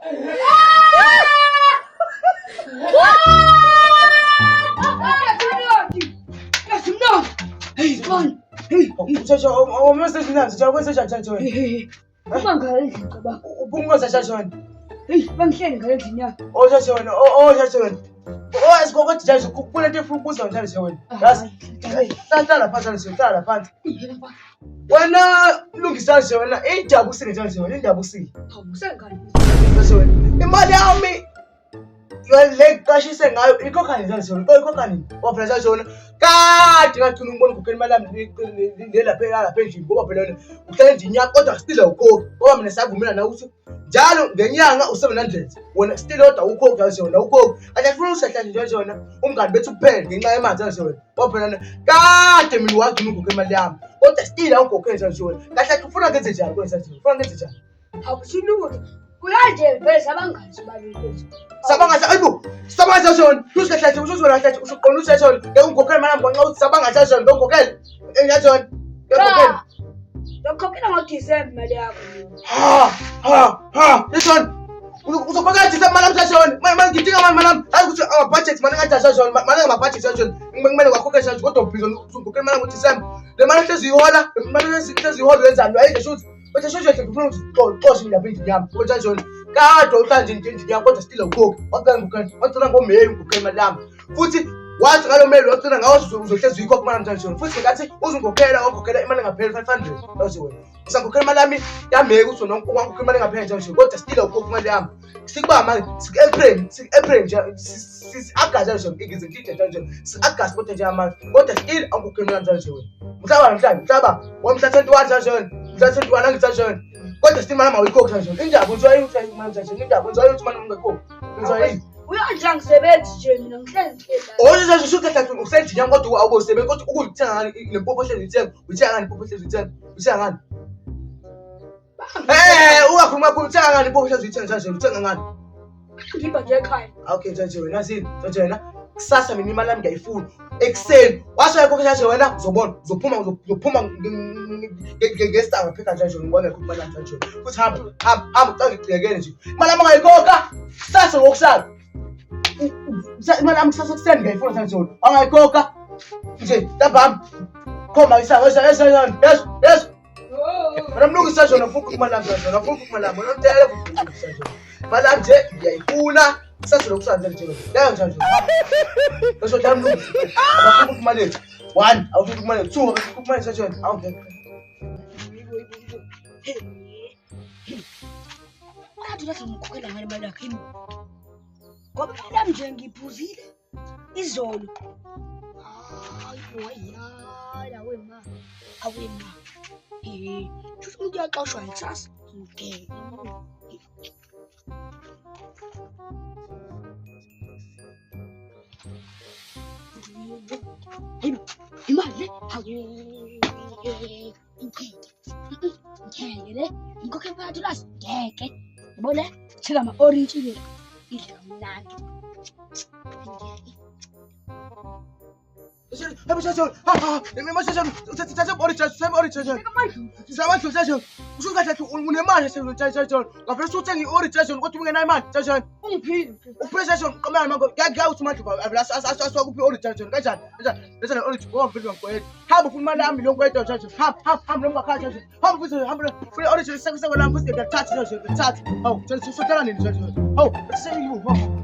Hey, man. Hey, Chacha, o message nansi, cha kwenze chacha. Hey. Uma ngale endlini baba. Uphunguza chacha. Hey, bangihleli ngale endlini yakhe. Oh chacha wena, chacha. Oh asikokuthi chacha kule nto efuna ukubuza chacha wena. Yasi. Hlala phansi chacha, hlala phansi. Wena lungisa chacha wena, indaba usile chacha wena, indaba usile. Hawu, usengani? Chacha wena. Imali yami le qashise ngayo ikhokha nini chacha wena? Ikhokha nini? Waphela chacha wena. Kade ngacina ngibona ukhokhela imali yami le lapha endlini ngoba phela wena uhlala endlini yakho kodwa still awukhokhi ngoba mina savumela nawe ukuthi njalo ngenyanga u700 wena still odwa ukhokhi kahle wena ukhokhi ake ngifuna ukusehla nje wena umngani bethu kuphela ngenxa yemanzi kahle wena ngoba phela kade mina wagcina ukhokhela imali yami kodwa still awukhokheli kahle wena kahle ufuna ngenze njani kwenza nje ufuna ngenze njani Akusilungi. Uyanje vele sabangani sibalulekile. Sabanga ayibo sabanga shona usikhahle usuzona kahle usuqona useshona ngeke ungikhokhele imali yami ngenxa ukuthi sabanga shona ngikhokhele engiyazona ngikhokhele Lokhokhela ngoDisemba imali yakho. Listen uzokhokela Disemba imali yami shona manje ngidinga imali yami hayi ukuthi budget manje ngathi shona manje ngama budget shona kumele ngakhokhela shona kodwa ubhizo uzokhokhela imali ngoDisemba le mali hlezi ihola le mali hlezi ihola wenzani ayike shothi But show yourself ngifuna ukuthi mina phindi yami kodwa njalo kade uhlanje endlini yami kodwa still awukhokhi wacela ngomeli ngikhokhela imali yami futhi wathi ngalo meli wacela ngawo uzohlezi uyikhokha imali yami njalo futhi ngathi uzungikhokhela imali engapheli 500 yazi wena usakhokhela imali yami yameke ukuthi wena ungakhokhela imali engapheli njalo kodwa still awukhokhi imali yami sikuba manje April nje August njalo igize ngidide njalo August kodwa nje manje kodwa still awukhokhela imali yami njalo mhlaba wamhla 21 njalo Mhla wena ngitsashona. Kodwa still mana mawikhokhi njalo. Indaba unjwa yini ukuthi manje njalo indaba unjwa yini ukuthi mana ungekho. Unjwa yini? Uyanje ngisebenzi nje mina ngihleli nje. Ozo nje shutha hlathi usenthi nyanga kodwa awusebenzi kodwa ukuzithenga ngani lempopo hlezi ithenga. Uthenga ngani lempopo hlezi ithenga? Uthenga ngani? Ungakhuluma kakhulu uthenga ngani lempopo hlezi ithenga njalo uthenga ngani? Ngiba nje ekhaya. Okay njalo wena sini njalo wena kusasa mina imali yami ngiyayifuna. Ekseni washo khokha njalo wena uzobona uzophuma ngesitanga phela njalo ngibona khona imali yami njalo futhi hamba ucanga ngicekele nje imali yami ngayikhokha kusasa ngokusasa imali yami kusasa kuseni ngiyayifuna njalo angayikhokha nje tabam khoma isanga yes Mana mlungisa njalo futhi imali yami njalo futhi imali yami ngiyotela futhi njalo imali yami nje ngiyayifuna kusasa ngokusasa njalo leyo njalo Eso ya mlungu. Abafuku kumale. 1, awufuku kumale. 2, awufuku kumale session. Okay. Wathi lapha ngikhokhela ngale mali yakhe. Ngoba imali nje ngiphuzile izolo. Wayala wema. Awema. Futhi umuntu uyaqashwa yisasa. Okay. Imali ngeke ngikhoke phakathi lasi ngeke yabona thela ama orange le idla mnandi Habu session. Mimi session. Uthatha orange. Sawa session. Usuka hlathi unemali session. Ngafela uthenga i-orange session kodwa ungena imali session. ungiphile Upressure kamali manje ngeke uthi manje aswa kuphi orange session kanjani? Lesa orange ngoba vele ngiyaqwela. Hamba ufuna imali yami lokweto session. Hamba noma session. Hamba futhi orange sekwala futhi ngiyathatha session. Ngiyathatha. Hawu, session nini session? Hawu, say you.